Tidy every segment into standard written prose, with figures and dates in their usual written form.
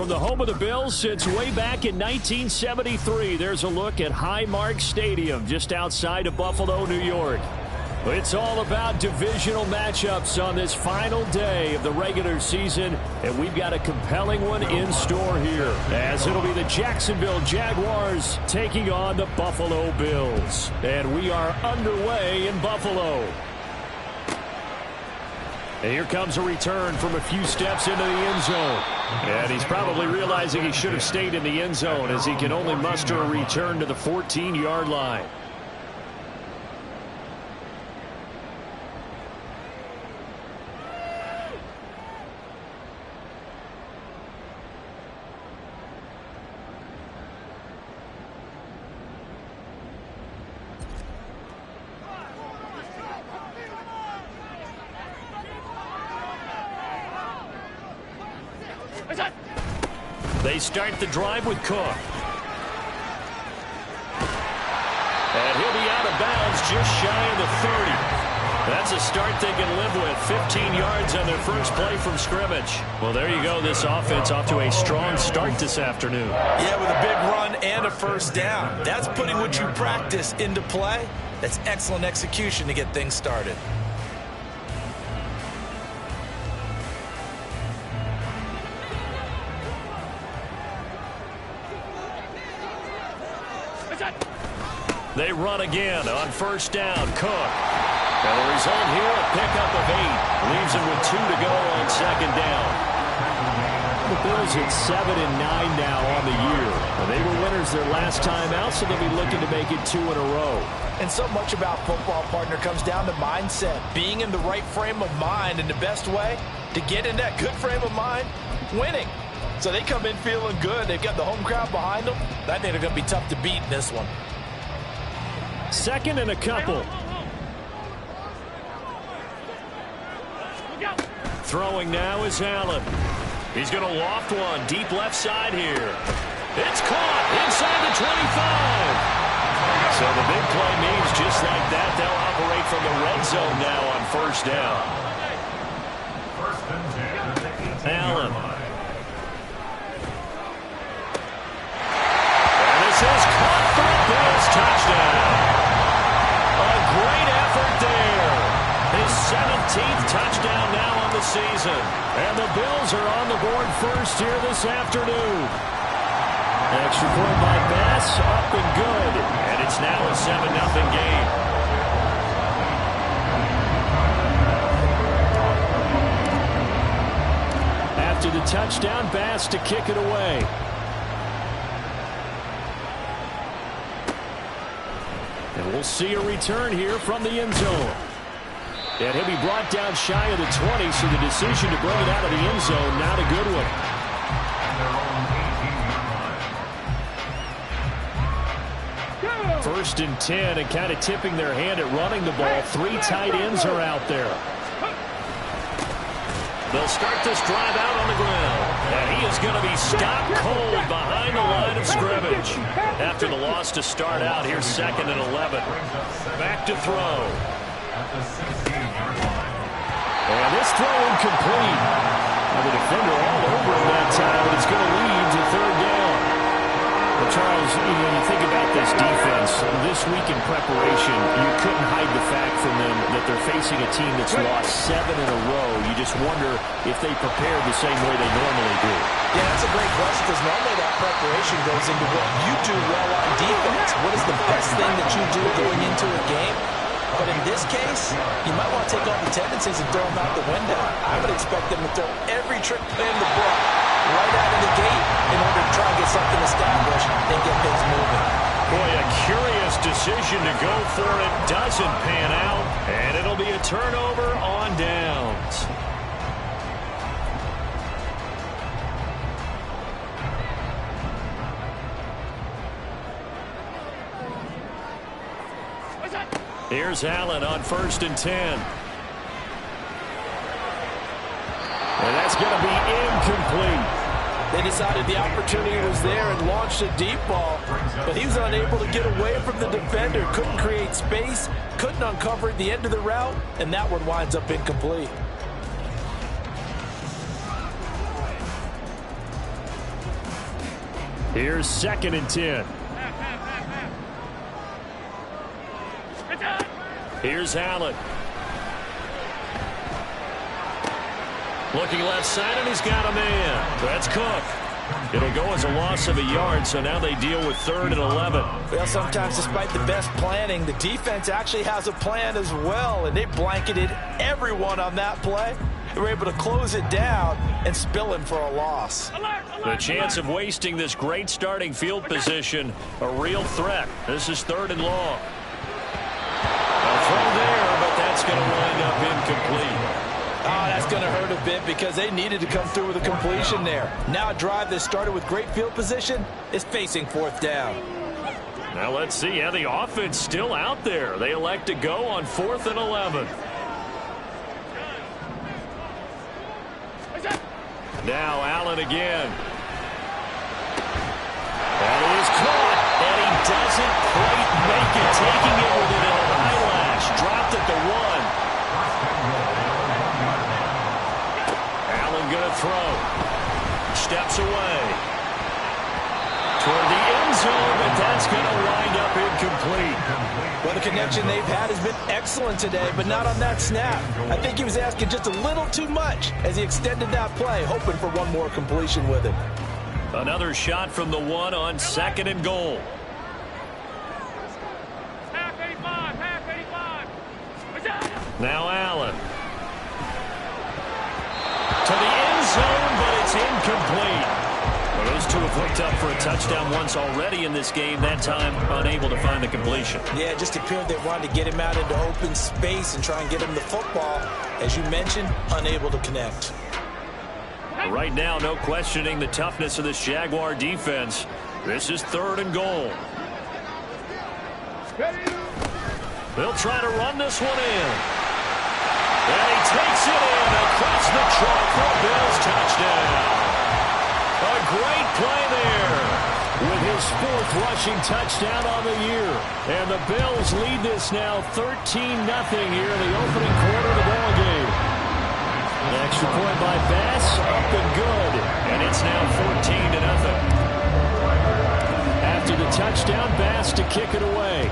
From the home of the Bills since way back in 1973, there's a look at Highmark Stadium just outside of Buffalo, New York. It's all about divisional matchups on this final day of the regular season, and we've got a compelling one in store here, as it'll be the Jacksonville Jaguars taking on the Buffalo Bills. And we are underway in Buffalo. And here comes a return from a few steps into the end zone. And he's probably realizing he should have stayed in the end zone, as he can only muster a return to the 14-yard line. They start the drive with Cook. And he'll be out of bounds just shy of the 30. That's a start they can live with. 15 yards on their first play from scrimmage. Well, there you go. This offense off to a strong start this afternoon. Yeah, with a big run and a first down. That's putting what you practice into play. That's excellent execution to get things started. They run again on first down. Cook. And the result here, a pickup of 8. Leaves him with 2 to go on second down. The Bills at 7-9 now on the year. They were winners their last time out, so they'll be looking to make it 2 in a row. And so much about football, partner, comes down to mindset. Being in the right frame of mind, and the best way to get in that good frame of mind, winning. So they come in feeling good. They've got the home crowd behind them. I think they're going to be tough to beat in this one. Second and a couple. Throwing now is Allen. He's going to loft one deep left side here. It's caught inside the 25. So the big play means just like that, they'll operate from the red zone now on first down. Allen. And this is caught for a Bills touchdown. A great effort there. His 17th touchdown now on the season. And the Bills are on the board first here this afternoon. Extra point by Bass, up and good. And it's now a 7-0 game. After the touchdown, Bass to kick it away. And we'll see a return here from the end zone. And he'll be brought down shy of the 20, so the decision to bring it out of the end zone, not a good one. First and 10, and kind of tipping their hand at running the ball. 3 tight ends are out there. They'll start this drive out on the ground. And he is going to be stopped cold behind the line of scrimmage. After the loss to start out, here's 2nd and 11. Back to throw. And this throw incomplete. Now the defender all over him that time, but it's going to lead to 3rd down. Well, Charles, when you think about this defense, this week in preparation, you couldn't hide the fact from them that they're facing a team that's lost 7 in a row. You just wonder if they prepared the same way they normally do. Yeah, that's a great question, because normally that preparation goes into what you do well on defense. What is the best thing that you do going into a game? But in this case, you might want to take all the tendencies and throw them out the window. I would expect them to throw every trick play in the book right out of the gate in order to try and get something established and get things moving. Boy, a curious decision to go for it. Doesn't pan out, and it'll be a turnover on downs. Here's Allen on 1st and 10. And that's going to be incomplete. They decided the opportunity was there and launched a deep ball, but he was unable to get away from the defender, couldn't create space, couldn't uncover at the end of the route, and that one winds up incomplete. Here's 2nd and 10. Here's Allen. Looking left side, and he's got a man. That's Cook. It'll go as a loss of a yard, so now they deal with 3rd and 11. Well, sometimes despite the best planning, the defense actually has a plan as well, and they blanketed everyone on that play. They were able to close it down and spill him for a loss. The chance of wasting this great starting field position, a real threat. This is 3rd and long. A throw there, but that's going to wind up incomplete. Oh, that's going to hurt a bit because they needed to come through with a completion there. Now a drive that started with great field position is facing 4th down. Now let's see. Yeah, the offense still out there. They elect to go on 4th and 11. Now Allen again. That is caught, and he doesn't quite make it, taking it within an eyelash. Dropped at the 1. Allen gonna throw. Steps away. Toward the end zone, but that's gonna wind up incomplete. Well, the connection they've had has been excellent today, but not on that snap. I think he was asking just a little too much as he extended that play, hoping for one more completion with it. Another shot from the 1 on 2nd and goal. Now Allen. To the end zone, but it's incomplete. Well, those two have hooked up for a touchdown once already in this game. That time, unable to find the completion. Yeah, it just appeared they wanted to get him out into open space and try and get him the football. As you mentioned, unable to connect. Right now, no questioning the toughness of this Jaguar defense. This is 3rd and goal. They'll try to run this one in. And he takes it in across the chalk for a Bills touchdown. A great play there with his 4th rushing touchdown on the year. And the Bills lead this now 13-0 here in the opening quarter of the ball game. An extra point by Bass, up and good. And it's now 14-0. After the touchdown, Bass to kick it away.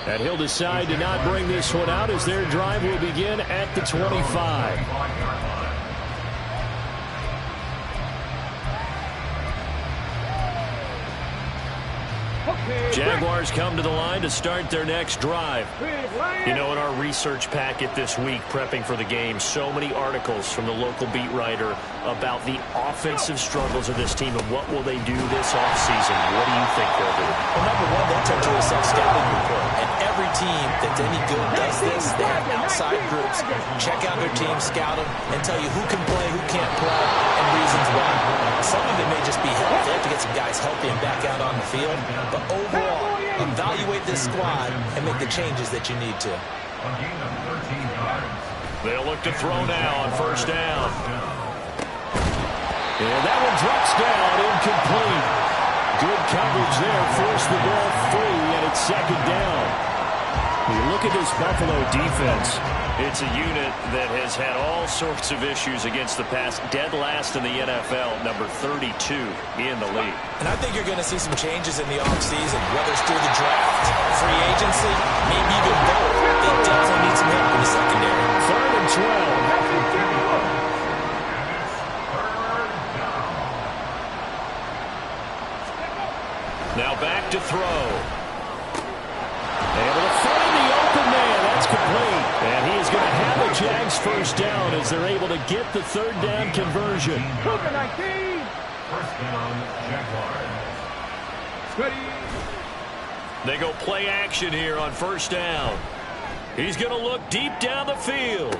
And he'll decide to not bring this one out as their drive will begin at the 25. Jaguars come to the line to start their next drive. You know, in our research packet this week, prepping for the game, so many articles from the local beat writer about the offensive struggles of this team and what will they do this offseason. What do you think they'll do? Well, number one, they turn to a self-scouting report. And every team that's any good does this. They have outside groups, check out their team, scout them, and tell you who can play, who can't play, and reasons why. Some of it may just be health. They have to get some guys healthy and back out on the field. But overall, evaluate this squad and make the changes that you need to. They'll look to throw now on 1st down. And that one drops down, incomplete. Good coverage there, forced the ball free, and it's 2nd down. You look at this Buffalo defense. It's a unit that has had all sorts of issues against the pass. Dead last in the NFL, number 32 in the league. And I think you're going to see some changes in the offseason, whether it's through the draft, free agency, maybe even both. They definitely need some help in the secondary. 3rd and 12. Now back to throw. Able to find the open man. That's complete. And he is going to have the Jags 1st down as they're able to get the 3rd down conversion. 1st down, Jaguars. They go play action here on 1st down. He's going to look deep down the field.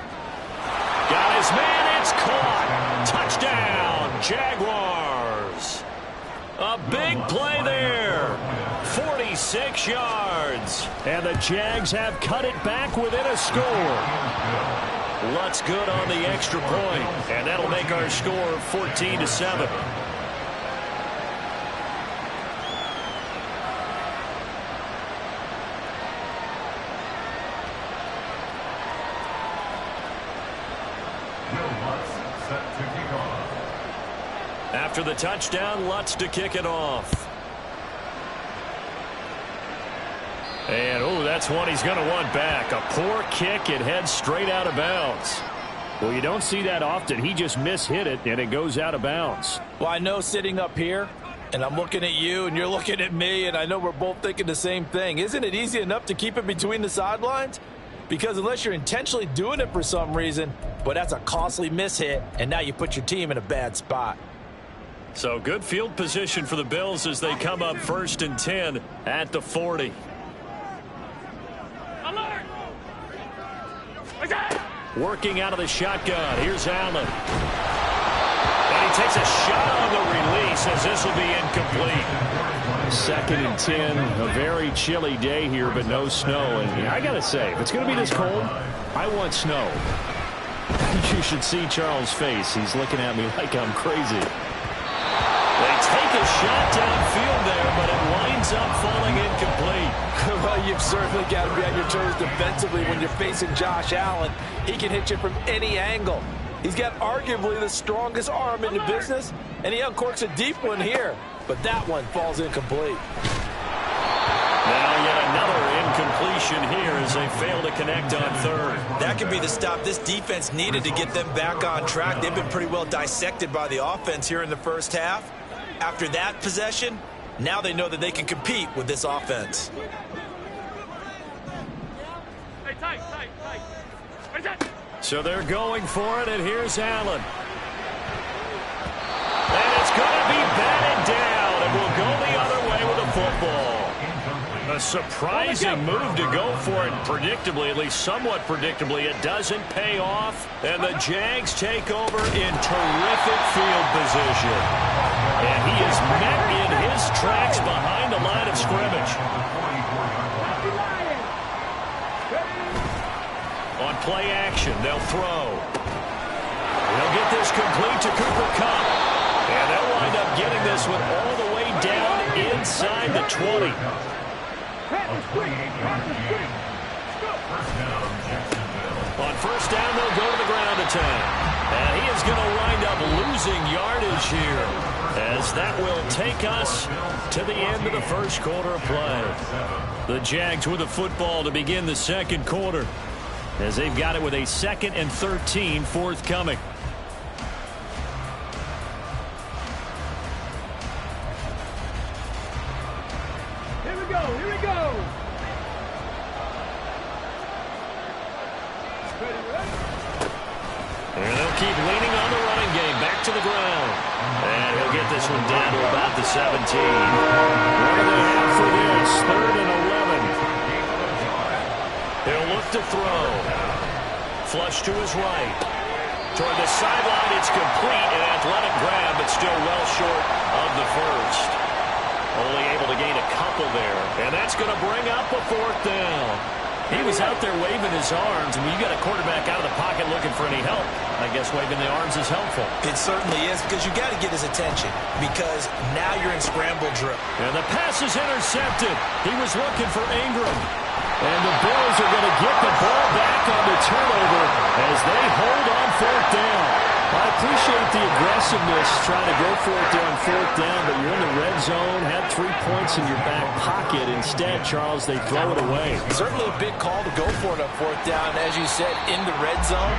Got his man. It's caught. Touchdown, Jaguars. A big play there. 46 yards. And the Jags have cut it back within a score. Lutz good on the extra point. And that'll make our score 14-7. set to kick off. After the touchdown, Lutz to kick it off. And, oh, that's one he's going to want back. A poor kick. It heads straight out of bounds. Well, you don't see that often. He just mishit it, and it goes out of bounds. Well, I know sitting up here, and I'm looking at you, and you're looking at me, and I know we're both thinking the same thing. Isn't it easy enough to keep it between the sidelines? Because unless you're intentionally doing it for some reason, but that's a costly mishit, and now you put your team in a bad spot. So good field position for the Bills as they come up 1st and 10 at the 40. Working out of the shotgun. Here's Allen. And he takes a shot on the release as this will be incomplete. 2nd and 10. A very chilly day here, but no snow. And I got to say, if it's going to be this cold, I want snow. You should see Charles' face. He's looking at me like I'm crazy. They take a shot downfield there, but it winds up falling incomplete. Well, you've certainly got to be on your toes defensively when you're facing Josh Allen. He can hit you from any angle. He's got arguably the strongest arm in the business, and he uncorks a deep one here. But that one falls incomplete. Now yet another incompletion here as they fail to connect on 3rd. That could be the stop this defense needed to get them back on track. They've been pretty well dissected by the offense here in the first half. After that possession, now they know that they can compete with this offense. So they're going for it, and here's Allen. And it's going to be batted down, and we'll go the other way with the football. A surprising move to go for it predictably, at least somewhat predictably. It doesn't pay off, and the Jags take over in terrific field position. And he is met in his tracks behind the line of scrimmage. On play action, they'll throw. They'll get this complete to Cooper Kupp. And they'll wind up getting this one all the way down inside the 20. On 1st down, they'll go to the ground attack. And he is going to wind up losing yardage here, as that will take us to the end of the 1st quarter of play. The Jags with the football to begin the 2nd quarter, as they've got it with a 2nd and 13 forthcoming. Here we go, here we go. And they'll keep leaning on the running game. Back to the ground. And he'll get this one down to about the 17. What do they have for this? 3rd and 11. He'll look to throw. Flush to his right. Toward the sideline, it's complete. An athletic grab, but still well short of the first. Only able to gain a couple there. And that's going to bring up a 4th down. He was out there waving his arms, and when you got a quarterback out of the pocket looking for any help, I guess waving the arms is helpful. It certainly is, because you got to get his attention, because now you're in scramble drill. And the pass is intercepted. He was looking for Ingram. And the Bills are going to get the ball back on the turnover as they hold on 4th down. I appreciate the aggressiveness trying to go for it there on 4th down, but you're in the red zone, had 3 points in your back pocket. Instead, Charles, they throw it away. Certainly a big call to go for it on 4th down. As you said, in the red zone,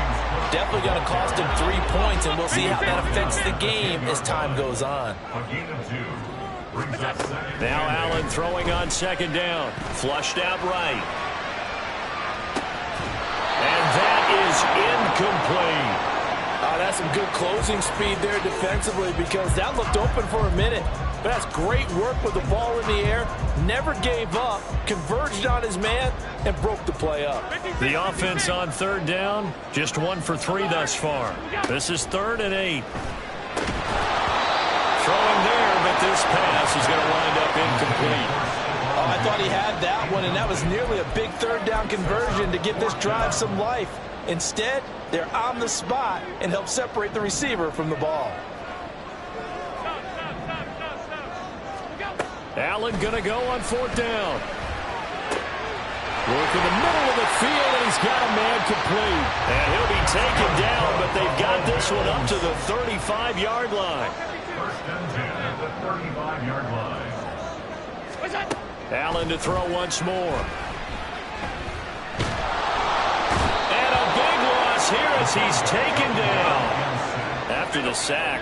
definitely going to cost him 3 points, and we'll see how that affects the game as time goes on. A gain of 2. Brings us 2nd. Now Allen throwing on 2nd down. Flushed out right. And that is incomplete. That's some good closing speed there defensively, because that looked open for a minute. But that's great work with the ball in the air. Never gave up, converged on his man, and broke the play up. The offense on 3rd down, just 1 for 3 thus far. This is 3rd and 8. Throwing there, but this pass is going to wind up incomplete. Oh, I thought he had that one, and that was nearly a big 3rd down conversion to give this drive some life. Instead, they're on the spot and help separate the receiver from the ball. Allen going to go on 4th down. Work in the middle of the field, and he's got a man complete. And he'll be taken down, but they've got this one up to the 35-yard line. First and 10 at the 35-yard line. Allen to throw once more. And a big loss here as he's taken down. After the sack,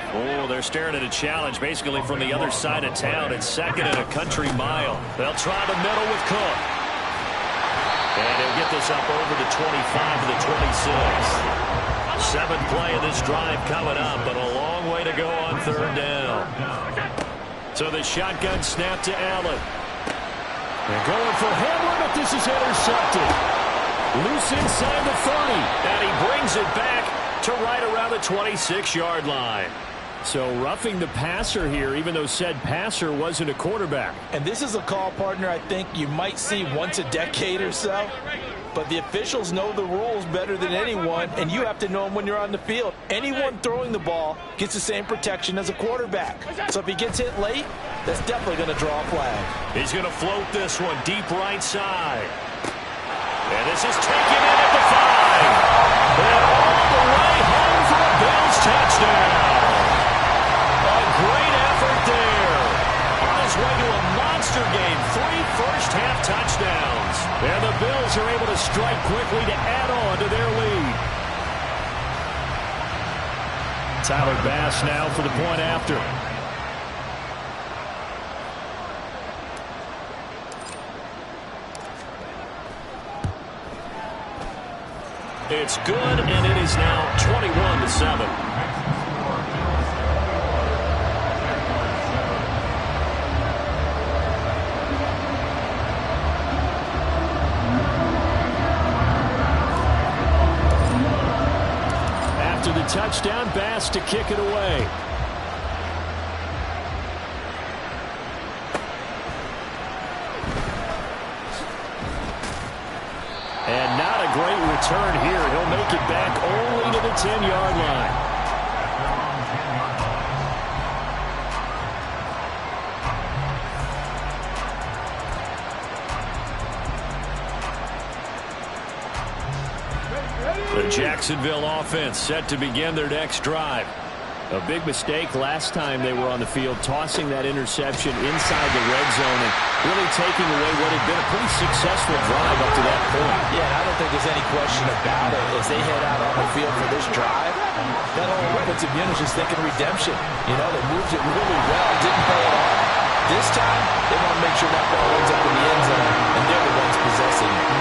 they're staring at a challenge basically from the other side of town. It's second and a country mile. They'll try the middle with Cook. And he'll get this up over the 25 to the 26. Seventh play of this drive coming up, but a long way to go on third down. So the shotgun snap to Allen. They're going for Hamler, but this is intercepted. Loose inside the 30, and he brings it back to right around the 26-yard line. So roughing the passer here, even though said passer wasn't a quarterback. And this is a call, partner, I think you might see once a decade or so. But the officials know the rules better than anyone, and you have to know them when you're on the field. Anyone throwing the ball gets the same protection as a quarterback. So if he gets hit late, that's definitely going to draw a flag. He's going to float this one deep right side. And this is taken in at the 5. And all the way home for a Bills touchdown. A great effort there. On his way to a monster game, 3 first-half touchdowns. And the Bills are able to strike quickly to add on to their lead. Tyler Bass now for the point after. It's good, and it is now 21-7. After the touchdown, Bass to kick it away. And not a great return here. He'll make it back only to the 10-yard line. The Jacksonville offense set to begin their next drive. A big mistake last time they were on the field, tossing that interception inside the red zone and really taking away what had been a pretty successful drive up to that point. Yeah, I don't think there's any question about it. As they head out on the field for this drive, that whole offensive unit is just thinking redemption. You know, they moved it really well, didn't pay it off. This time, they want to make sure that ball ends up in the end zone, and they're the ones possessing it.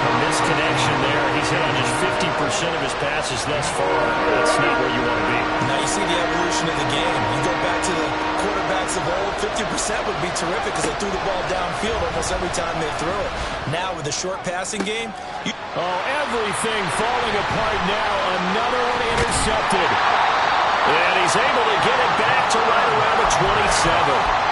A misconnection there. He's hit on just 50% of his passes thus far. That's not where you want to be. Now you see the evolution of the game. You go back to the quarterbacks of old, 50% would be terrific because they threw the ball downfield almost every time they threw it. Now with the short passing game, everything falling apart now. Another one intercepted. And he's able to get it back to right around the 27.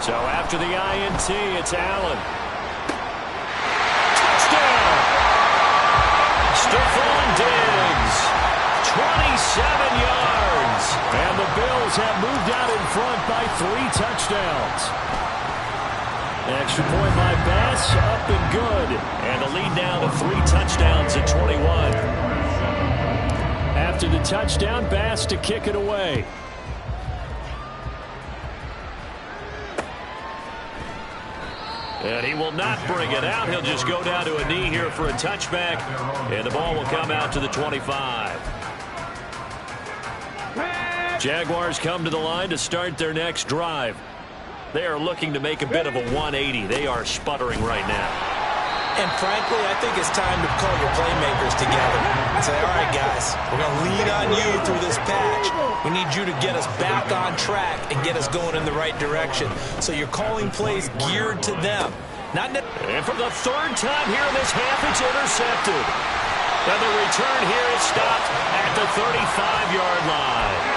So after the INT, it's Allen. Touchdown! Stephon Diggs, 27 yards. And the Bills have moved out in front by 3 touchdowns. Extra point by Bass, up and good. And the lead now to 3 touchdowns at 21. After the touchdown, Bass to kick it away. And he will not bring it out. He'll just go down to a knee here for a touchback. And the ball will come out to the 25. Jaguars come to the line to start their next drive. They are looking to make a bit of a 180. They are sputtering right now. And frankly, I think it's time to call your playmakers together and say, all right, guys, we're going to lean on you through this patch. We need you to get us back on track and get us going in the right direction. So you're calling plays geared to them. And for the 3rd time here in this half, it's intercepted. And the return here is stopped at the 35-yard line.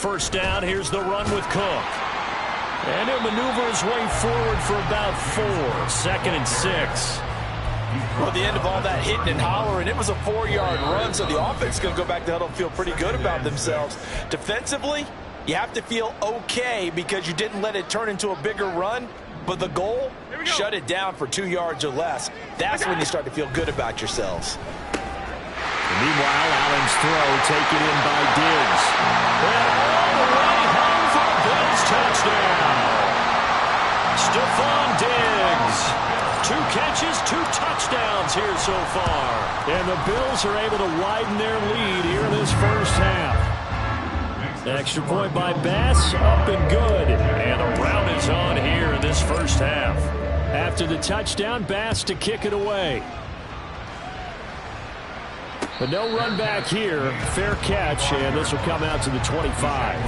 first down. Here's the run with Cook. And he'll maneuver his way forward for about 4. 2nd and 6. Well, the end of all that hitting and hollering, it was a 4-yard run, so the offense is going to go back to huddle and feel pretty good about themselves. Defensively, you have to feel okay because you didn't let it turn into a bigger run, but the goal, shut it down for 2 yards or less. That's when you start to feel good about yourselves. Meanwhile, Allen's throw taken in by Diggs. And all the way home for a Bills touchdown. Stephon Diggs. 2 catches, 2 touchdowns here so far. And the Bills are able to widen their lead here in this first half. Extra point by Bass, up and good. And a rout is on here in this first half. After the touchdown, Bass to kick it away. But no run back here. Fair catch, and this will come out to the 25.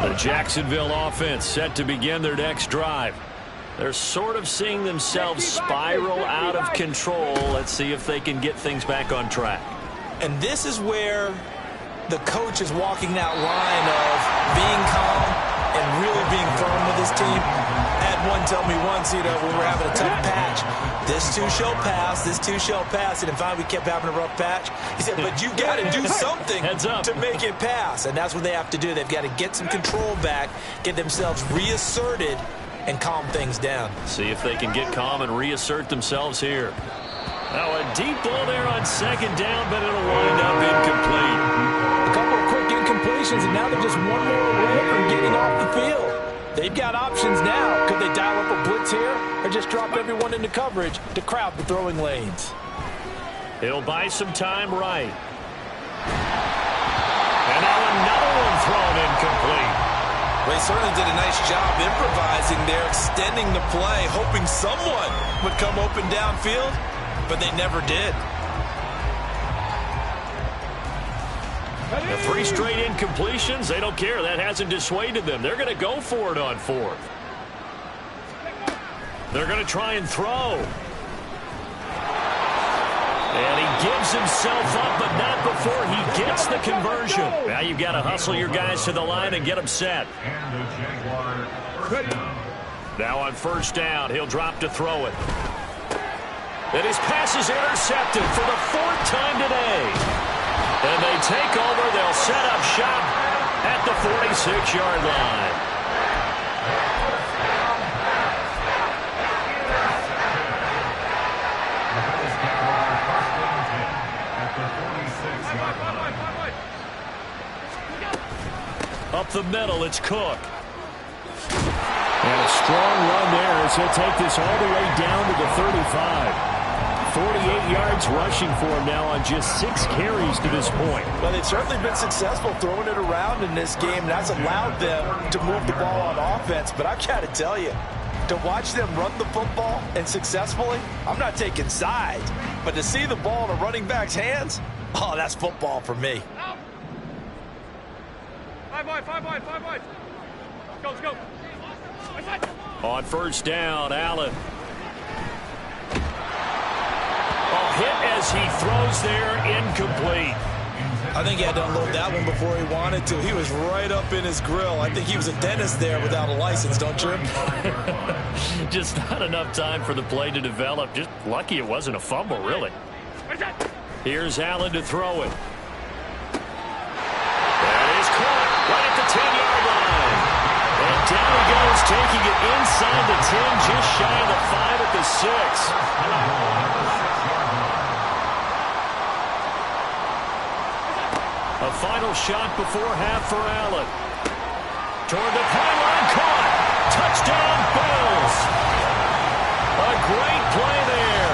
The Jacksonville offense set to begin their next drive. They're sort of seeing themselves spiral out of control. Let's see if they can get things back on track. And this is where the coach is walking that line of being calm and really being firm with his team. I had one tell me once, when we were having a tough patch, this too shall pass, this too shall pass. And finally we kept having a rough patch. He said, but you got to do something to make it pass. And that's what they have to do. They've got to get some control back, get themselves reasserted, and calm things down. See if they can get calm and reassert themselves here. Now a deep ball there on 2nd down, but it'll wind up incomplete. A couple of quick incompletions, and now they're just one more away from getting off the field. They've got options now. Could they dial up a blitz here or just drop everyone into coverage to crowd the throwing lanes? He'll buy some time right. And now another one thrown incomplete. Well, he certainly did a nice job improvising there, extending the play, hoping someone would come open downfield, but they never did. The 3 straight incompletions, they don't care. That hasn't dissuaded them. They're going to go for it on 4th. They're going to try and throw. And he gives himself up, but not before he gets the conversion. Now you've got to hustle your guys to the line and get them set. Now on 1st down, he'll drop to throw it. And his pass is intercepted for the 4th time today. And they take over. They'll set up shop at the 46-yard line. Up the middle, it's Cook. And a strong run there as he'll take this all the way down to the 35. 48 yards rushing for him now on just 6 carries to this point. Well, they've certainly been successful throwing it around in this game, and that's allowed them to move the ball on offense. But I've got to tell you, to watch them run the football and successfully, I'm not taking sides, but to see the ball in a running back's hands, oh, that's football for me. 5 wide. Let's go. On 1st down, Allen. Hit as he throws there, incomplete. I think he had to unload that one before he wanted to. He was right up in his grill. I think he was a dentist there without a license, don't you? Just not enough time for the play to develop. Just lucky it wasn't a fumble, really. Here's Allen to throw it. That is caught right at the 10-yard line. And down he goes, taking it inside the 10, just shy of the 5 at the 6. A final shot before half for Allen. Toward the pylon, caught. Touchdown, Bills. A great play there.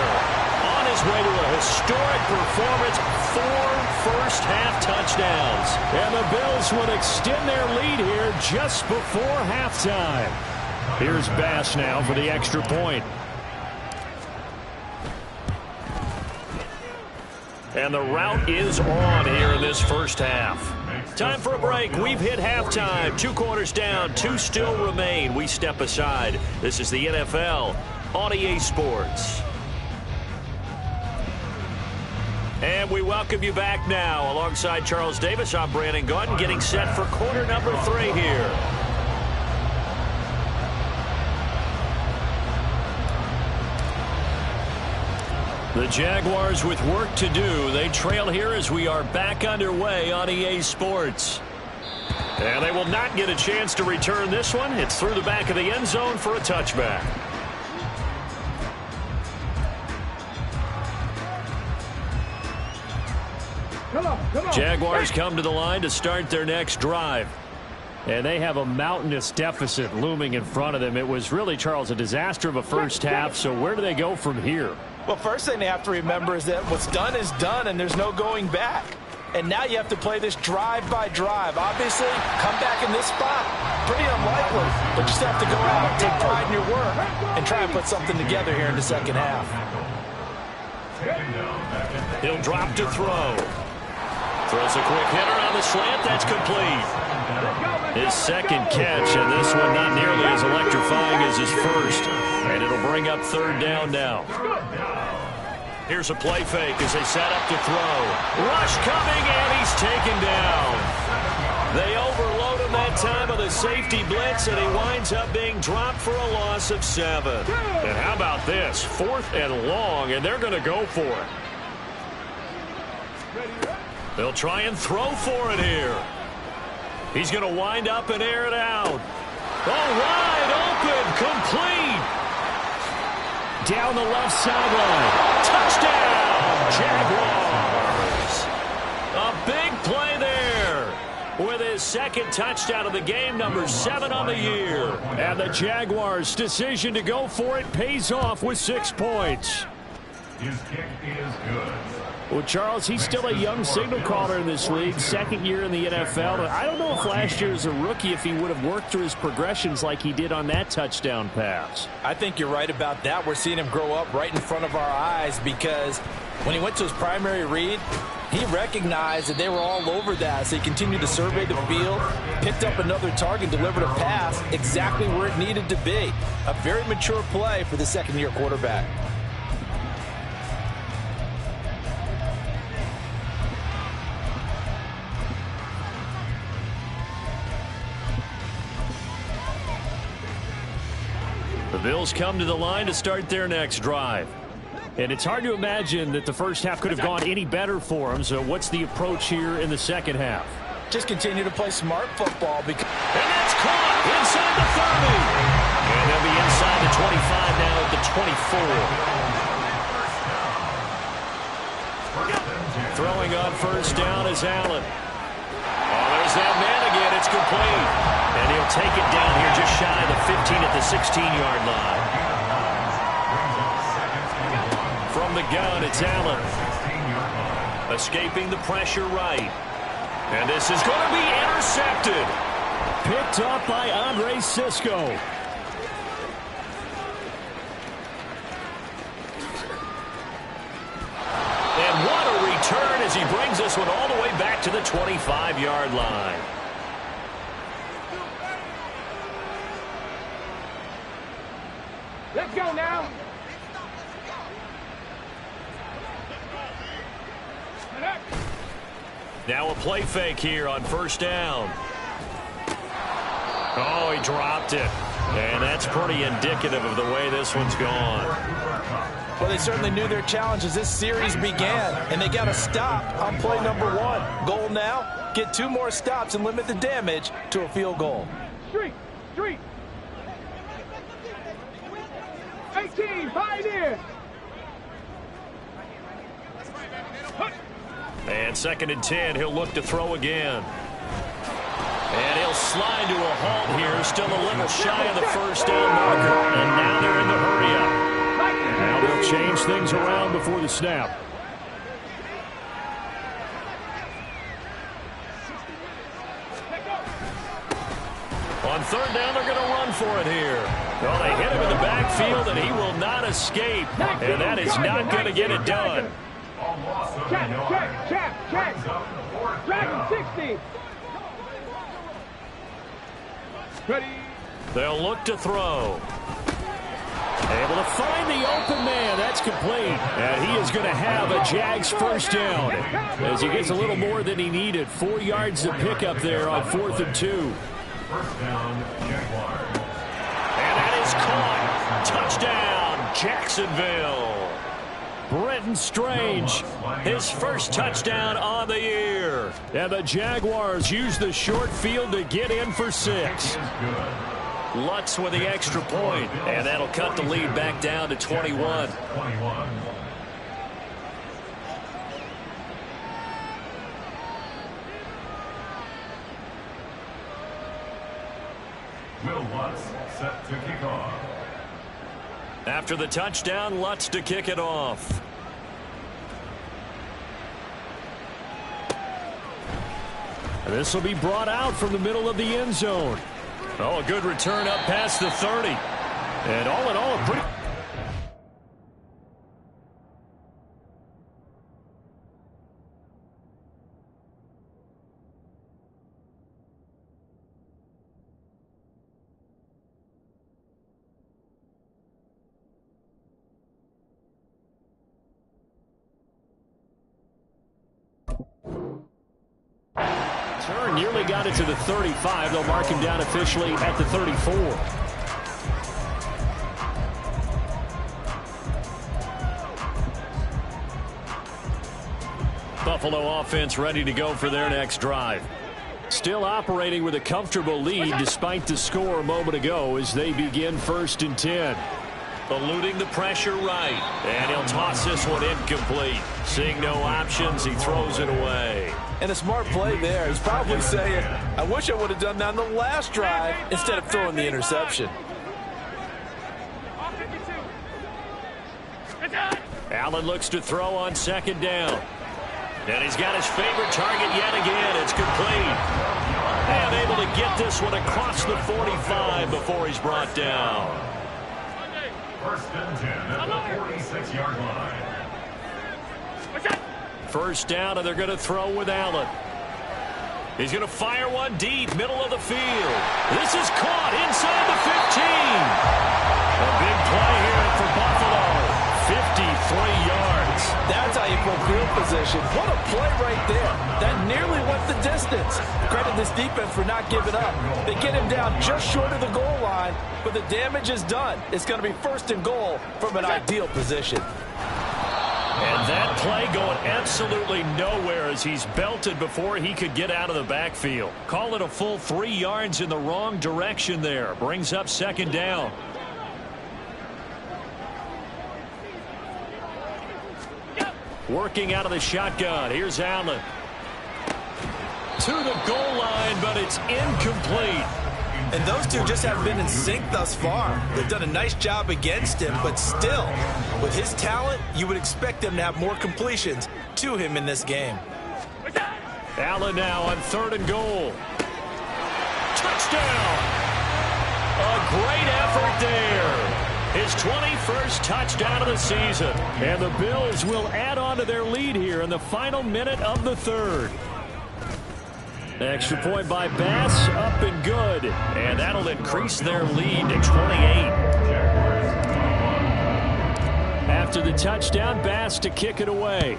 On his way to a historic performance, 4 first-half touchdowns. And the Bills would extend their lead here just before halftime. Here's Bass now for the extra point. And the rout is on here in this first half. Time for a break. We've hit halftime. 2 quarters down, 2 still remain. We step aside. This is the NFL on EA Sports. And And we welcome you back now. Alongside Charles Davis, I'm Brandon Gaudin, getting set for quarter number 3 here. The Jaguars with work to do. They trail here as we are back underway on EA Sports. And they will not get a chance to return this one. It's through the back of the end zone for a touchback. Jaguars come to the line to start their next drive. And they have a mountainous deficit looming in front of them. It was really, Charles, a disaster of a first half. So where do they go from here? Well, first thing they have to remember is that what's done is done, and there's no going back. And now you have to play this drive by drive. Obviously, come back in this spot, pretty unlikely. But you still have to go out, take pride in your work, and try and put something together here in the second half. He'll drop to throw. Throws a quick hitter on the slant. That's complete. His second catch, and this one not nearly as electrifying as his first. And it'll bring up third down now. Here's a play fake as they set up to throw. Rush coming, and he's taken down. They overload him that time of the safety blitz, and he winds up being dropped for a loss of 7. And how about this? 4th and long, and they're going to go for it. They'll try and throw for it here. He's going to wind up and air it out. Oh, wide open, complete. Down the left sideline. Touchdown, Jaguars. A big play there with his second touchdown of the game, number 7 on the year. And the Jaguars' decision to go for it pays off with 6 points. His kick is good. Well, Charles, he's still a young signal caller in this league, second year in the NFL. I don't know if last year as a rookie if he would have worked through his progressions like he did on that touchdown pass. I think you're right about that. We're seeing him grow up right in front of our eyes because when he went to his primary read, he recognized that they were all over that. So he continued to survey the field, picked up another target, delivered a pass exactly where it needed to be. A very mature play for the second-year quarterback. The Bills come to the line to start their next drive. And it's hard to imagine that the first half could have gone any better for them. So what's the approach here in the second half? Just continue to play smart football. And that's caught inside the 30. And they'll be inside the 25 now at the 24. Throwing on first down is Allen. Oh, there's that man again. It's complete. And he'll take it down here just shy of the 15 at the 16-yard line. From the gun, it's Allen. Escaping the pressure right. And this is going to be intercepted. Picked up by Andre Sisco. And what a return as he brings this one all the way back to the 25-yard line. Let's go now. Now a play fake here on first down. Oh, he dropped it. And that's pretty indicative of the way this one's gone. Well, they certainly knew their challenge as this series began, and they got a stop on play number 1. Goal now, get 2 more stops and limit the damage to a field goal. Street. 18, Pioneer. And 2nd and 10, he'll look to throw again. And he'll slide to a halt here, still a little shy of the first down marker. And now they're in the hurry up. Now they'll change things around before the snap. On third down, they're going to run for it here. Well, they hit him in the backfield, and he will not escape. And that is not going to get it done. Check. Dragon 60. Ready. They'll look to throw. Able to find the open man. That's complete. And he is going to have a Jags first down as he gets a little more than he needed. 4 yards to pick up there on 4th and 2. First down, Jaguars. And that is caught. Touchdown, Jacksonville. Brenton Strange, his first touchdown on the year. And the Jaguars use the short field to get in for 6. Lutz with the extra point, and that'll cut the lead back down to 21. Will Lutz set to kick off. After the touchdown, Lutz to kick it off. This will be brought out from the middle of the end zone. Oh, a good return up past the 30. And all in all, a pretty... Turn nearly got it to the 35. They'll mark him down officially at the 34. Buffalo offense ready to go for their next drive. Still operating with a comfortable lead despite the score a moment ago as they begin 1st and 10. Eluding the pressure right. And he'll toss this one incomplete. Seeing no options, he throws it away. And a smart play there. He's probably saying, I wish I would have done that on the last drive instead of throwing the interception. Allen looks to throw on 2nd down. And he's got his favorite target yet again. It's complete. And able to get this one across the 45 before he's brought down. First and 10 at the 46-yard line. First down, and they're going to throw with Allen. He's going to fire one deep, middle of the field. This is caught inside the 15. A big play here for Buffalo. 53 yards. That's how you put field position. What a play right there. That nearly went the distance. Credit this defense for not giving up. They get him down just short of the goal line, but the damage is done. It's going to be 1st and goal from an ideal position. And that play going absolutely nowhere as he's belted before he could get out of the backfield. Call it a full 3 yards in the wrong direction there. Brings up 2nd down. Working out of the shotgun. Here's Allen. To the goal line, but it's incomplete. And those two just haven't been in sync thus far. They've done a nice job against him, but still, with his talent, you would expect them to have more completions to him in this game. Allen now on 3rd and goal. Touchdown! A great effort there. His 21st touchdown of the season. And the Bills will add on to their lead here in the final minute of the 3rd. Extra point by Bass, up and good. And that'll increase their lead to 28. After the touchdown, Bass to kick it away.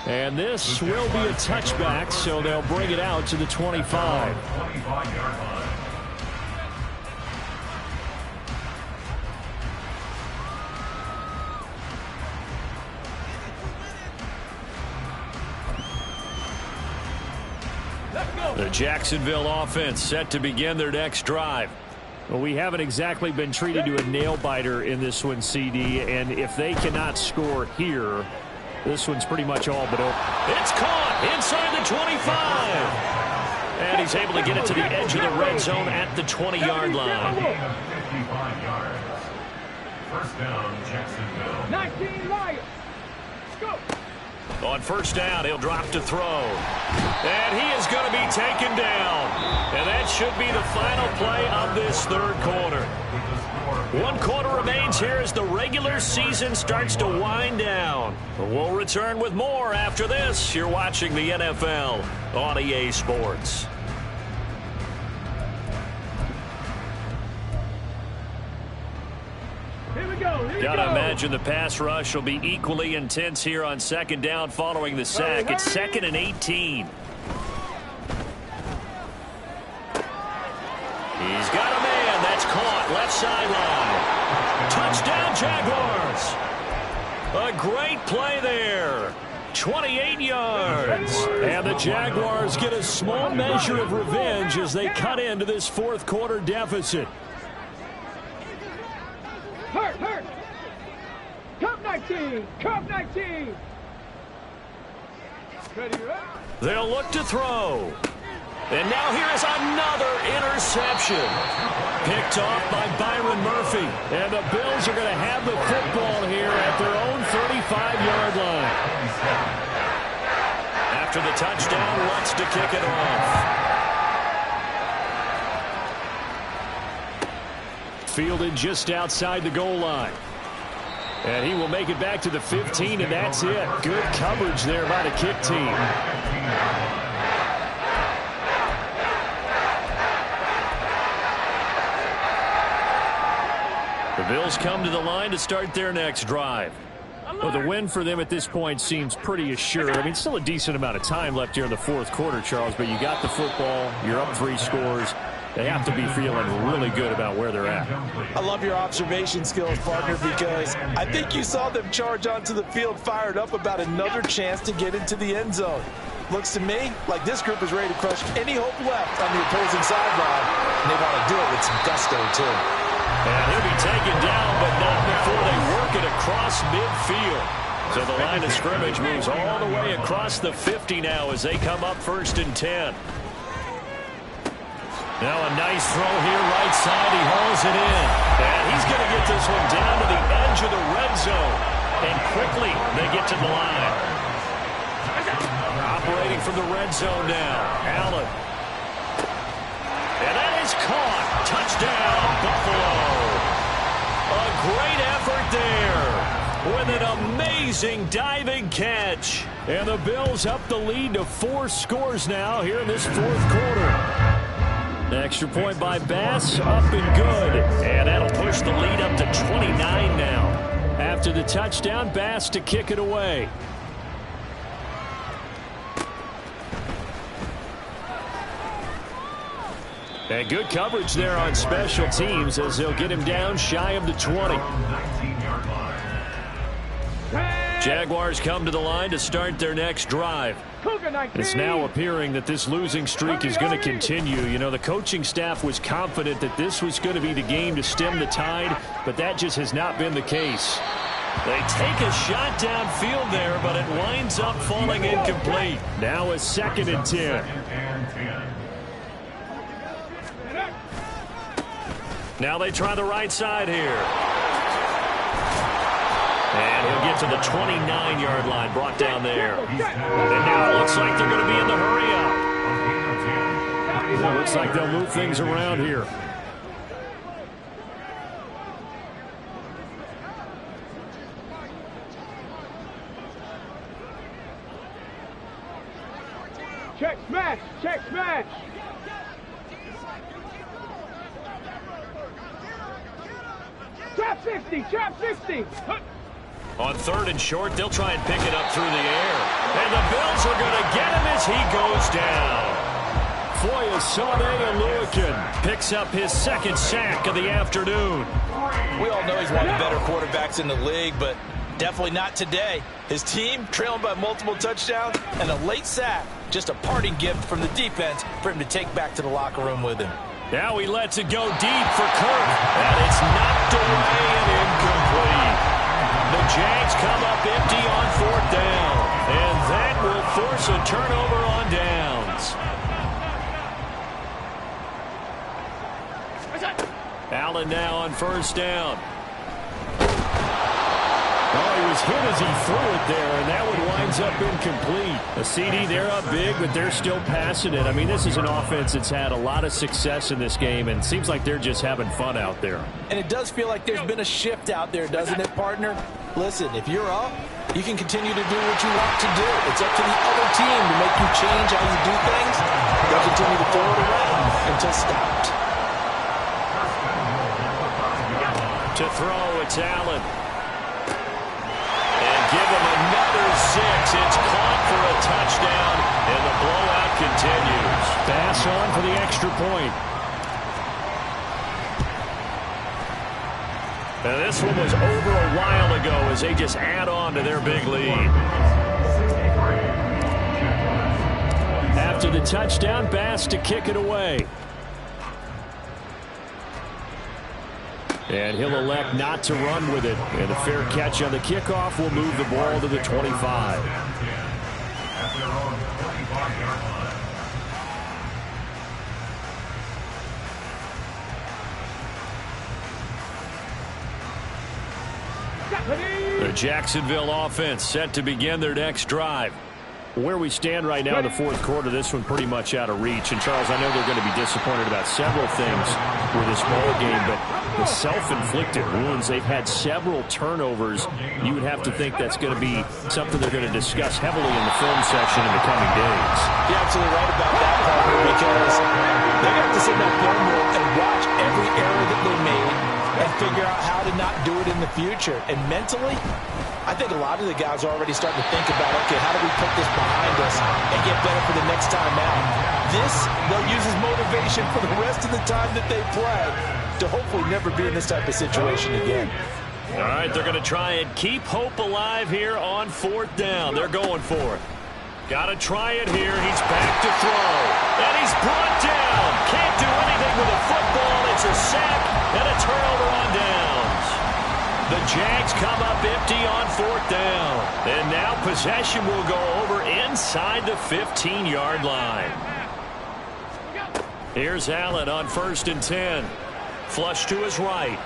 And this will be a touchback, so they'll bring it out to the 25. 25-yard line. The Jacksonville offense set to begin their next drive. Well, we haven't exactly been treated to a nail-biter in this one, CD, and if they cannot score here, this one's pretty much all but over. It's caught inside the 25. And he's able to get it to the edge of the red zone at the 20-yard line. 55 yards. First down, Jacksonville. 19 Lions. Go. On first down, he'll drop to throw. And he is going to be taken down. And that should be the final play of this 3rd quarter. 1 quarter remains here as the regular season starts to wind down. We'll return with more after this. You're watching the NFL on EA Sports. Gotta imagine the pass rush will be equally intense here on second down following the sack. It's 2nd and 18. He's got a man. That's caught. Left sideline. Touchdown, Jaguars. A great play there. 28 yards. And the Jaguars get a small measure of revenge as they cut into this fourth quarter deficit. Hurt. Cup 19. Cup 19. Ready, right? They'll look to throw. And now here is another interception. Picked off by Byron Murphy. And the Bills are going to have the football here at their own 35-yard line. After the touchdown, wants to kick it off. Fielded just outside the goal line. And he will make it back to the 15, and that's it. Good coverage there by the kick team. The Bills come to the line to start their next drive. Well, the win for them at this point seems pretty assured. I mean, still a decent amount of time left here in the fourth quarter, Charles, but you got the football, you're up 3 scores. They have to be feeling really good about where they're at. I love your observation skills, partner, because I think you saw them charge onto the field fired up about another chance to get into the end zone. Looks to me like this group is ready to crush any hope left on the opposing sideline, and they want to do it with some gusto, too. And he'll be taken down, but not before they work it across midfield. So the line of scrimmage moves all the way across the 50 now as they come up 1st and 10. Now a nice throw here, right side. He hauls it in. And he's going to get this one down to the edge of the red zone. And quickly they get to the line. Operating from the red zone now. Allen. And that is caught. Touchdown, Buffalo. A great effort there with an amazing diving catch. And the Bills up the lead to 4 scores now here in this fourth quarter. Extra point by Bass, up and good. And that'll push the lead up to 29 now. After the touchdown, Bass to kick it away. And good coverage there on special teams as they'll get him down shy of the 20. Jaguars come to the line to start their next drive. It's now appearing that this losing streak is going to continue. You know, the coaching staff was confident that this was going to be the game to stem the tide, but that just has not been the case. They take a shot downfield there, but it winds up falling incomplete. Now a 2nd and 10. Now they try the right side here. And he'll get to the 29-yard line, brought down there. And now it looks like they're going to be in the hurry-up. It looks like they'll move things around here. Check smash. Check smash. Trap 60. Trap 60. On 3rd and short, they'll try and pick it up through the air. And the Bills are going to get him as he goes down. Foyesade Oluokun picks up his 2nd sack of the afternoon. We all know he's one of the better quarterbacks in the league, but definitely not today. His team trailing by multiple touchdowns and a late sack. Just a parting gift from the defense for him to take back to the locker room with him. Now he lets it go deep for Kirk. And it's knocked away and incomplete. The Jags come up empty on 4th down. And that will force a turnover on downs. Allen now on 1st down. Oh, he was hit as he threw it there, and that one winds up incomplete. A CD, they're up big, but they're still passing it. I mean, this is an offense that's had a lot of success in this game, and it seems like they're just having fun out there. And it does feel like there's been a shift out there, doesn't it, partner? Listen, if you're up, you can continue to do what you want to do. It's up to the other team to make you change how you do things. They'll continue to throw it around until stopped. To throw, it's Allen. It's on for the extra point. And this one was over a while ago as they just add on to their big lead. After the touchdown, Bass to kick it away. And he'll elect not to run with it. And a fair catch on the kickoff will move the ball to the 25. The Jacksonville offense set to begin their next drive. Where we stand right now in the fourth quarter, this one pretty much out of reach. And, Charles, I know they're going to be disappointed about several things with this ball game, but the self-inflicted wounds, they've had several turnovers. You would have to think that's going to be something they're going to discuss heavily in the film section in the coming days. You're absolutely right about that, partner, because they're going to have to sit in that film room and watch every error that they made and figure out how to not do it in the future. And mentally, I think a lot of the guys are already starting to think about, okay, how do we put this behind us and get better for the next time out? This, they'll use as motivation for the rest of the time that they play to hopefully never be in this type of situation again. All right, they're going to try and keep hope alive here on fourth down. They're going for it. Got to try it here. He's back to throw. And he's brought down. Can't do anything with a football. It's a sack and a turnover on downs. The Jags come up empty on fourth down. And now possession will go over inside the 15-yard line. Here's Allen on 1st and 10. Flush to his right.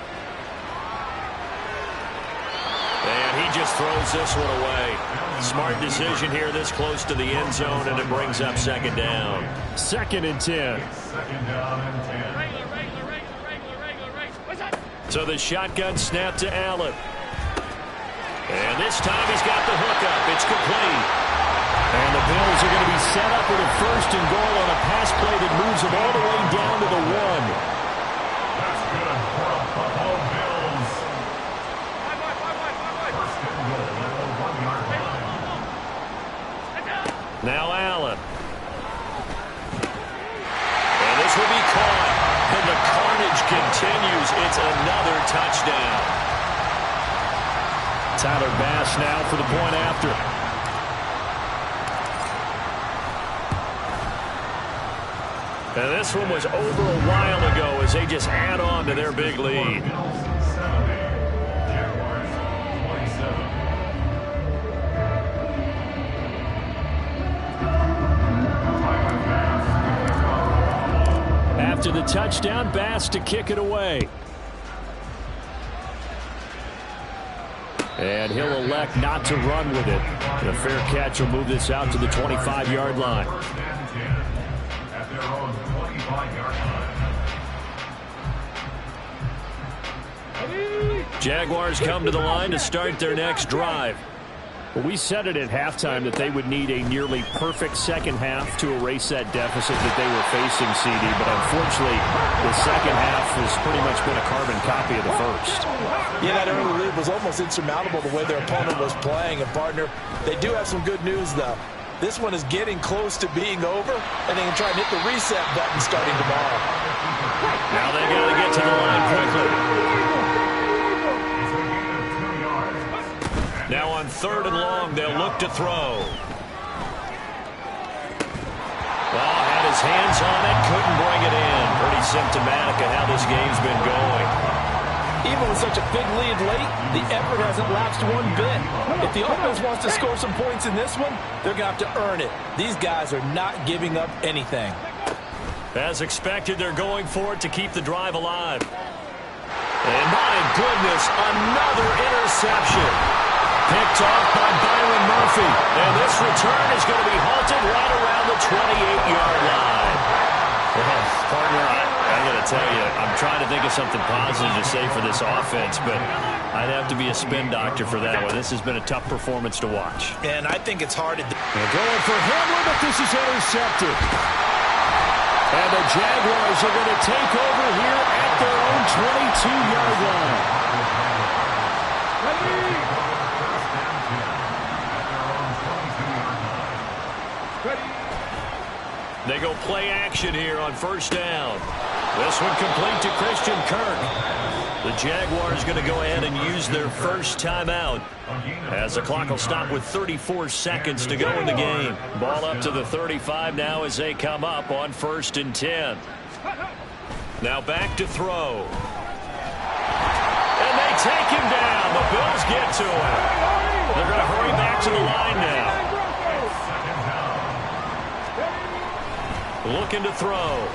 And he just throws this one away. Smart decision here this close to the end zone, and it brings up 2nd down. 2nd and 10. So the shotgun snap to Allen. And this time he's got the hookup. It's complete. And the Bills are going to be set up with a 1st and goal on a pass play that moves them all the way down to the 1. That's good for the Buffalo Bills. First and goal at the 1-yard line. Now Allen. And this will be caught. And the carnage continues. It's another touchdown. Tyler Bass now for the point after. And this one was over a while ago as they just add on to their big lead. After the touchdown, Bass to kick it away. And he'll elect not to run with it. And a fair catch will move this out to the 25-yard line. At their own 25-yard line. Jaguars come to the line to start their next drive. Well, we said it at halftime that they would need a nearly perfect second half to erase that deficit that they were facing, CD. But unfortunately, the second half has pretty much been a carbon copy of the first. Yeah, that early lead was almost insurmountable the way their opponent was playing. And, partner, they do have some good news, though. This one is getting close to being over, and they can try and hit the reset button starting tomorrow. Now they got to get to the line quickly. Now on 3rd and long, they'll look to throw. Well, had his hands on it, couldn't bring it in. Pretty symptomatic of how this game's been going. Even with such a big lead late, the effort hasn't lapsed one bit. If the offense wants to score some points in this one, they're going to have to earn it. These guys are not giving up anything. As expected, they're going for it to keep the drive alive. And my goodness, another interception. Picked off by Byron Murphy. And this return is going to be halted right around the 28-yard line. Well, partner, I got to tell you, I'm trying to think of something positive to say for this offense, but I'd have to be a spin doctor for that one. This has been a tough performance to watch. And I think it's hard to... They're going for Hamlin, but this is intercepted. And the Jaguars are going to take over here at their own 22-yard line. They go play action here on first down. This one complete to Christian Kirk. The Jaguars going to go ahead and use their first timeout as the clock will stop with 34 seconds to go in the game. Ball up to the 35 now as they come up on 1st and 10. Now back to throw. And they take him down. The Bills get to him. They're going to hurry back to the line now. Looking to throw.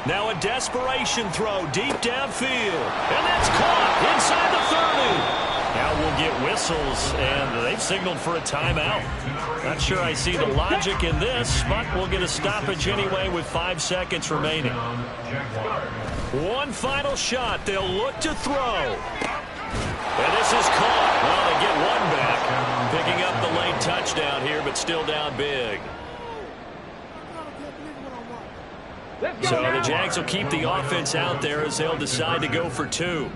Now a desperation throw deep downfield. And that's caught inside the 30. Now we'll get whistles, and they've signaled for a timeout. Not sure I see the logic in this, but we'll get a stoppage anyway with 5 seconds remaining. One final shot. They'll look to throw. And this is caught. Well, they get one back. Picking up the late touchdown here, but still down big. So the Jags will keep the offense out there as they'll decide to go for 2.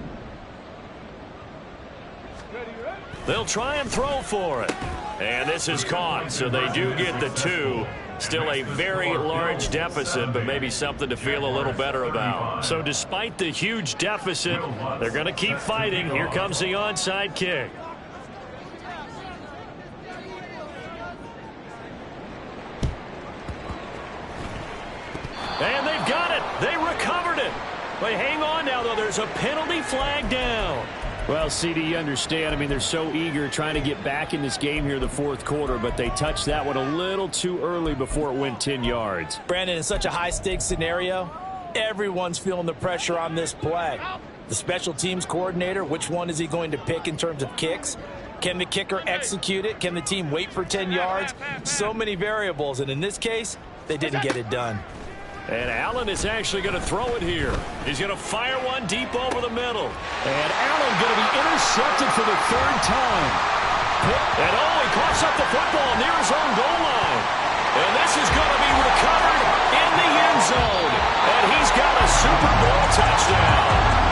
They'll try and throw for it. And this is caught, so they do get the 2. Still a very large deficit, but maybe something to feel a little better about. So despite the huge deficit, they're going to keep fighting. Here comes the onside kick. And they've got it. They recovered it. But hang on now, though. There's a penalty flag down. Well, CD, you understand. I mean, they're so eager trying to get back in this game here in the 4th quarter, but they touched that one a little too early before it went 10 yards. Brandon, in such a high-stakes scenario, everyone's feeling the pressure on this play. The special teams coordinator, which one is he going to pick in terms of kicks? Can the kicker execute it? Can the team wait for 10 yards? So many variables, and in this case, they didn't get it done. And Allen is actually going to throw it here. He's going to fire one deep over the middle. And Allen going to be intercepted for the 3rd time. And he coughs up the football near his own goal line. And this is going to be recovered in the end zone. And he's got a Super Bowl touchdown.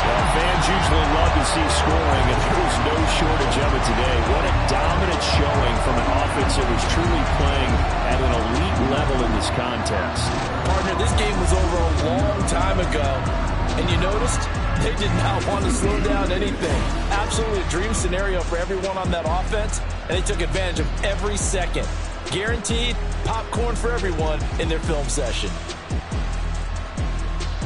Well, fans usually love to see scoring, and there was no shortage of it today. What a dominant showing from an offense that was truly playing at an elite level in this contest. Partner, this game was over a long time ago, and you noticed they did not want to slow down anything. Absolutely a dream scenario for everyone on that offense, and they took advantage of every second. Guaranteed popcorn for everyone in their film session.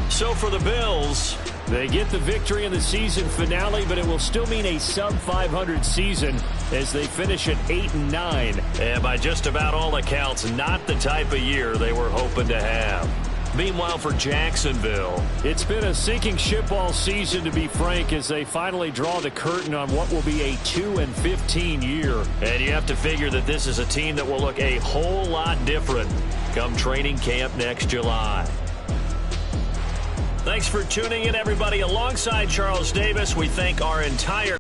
So for the Bills, they get the victory in the season finale, but it will still mean a sub-500 season as they finish at 8-9. And by just about all accounts, not the type of year they were hoping to have. Meanwhile, for Jacksonville, it's been a sinking ship all season, to be frank, as they finally draw the curtain on what will be a 2-15 year. And you have to figure that this is a team that will look a whole lot different come training camp next July. Thanks for tuning in, everybody. Alongside Charles Davis, we thank our entire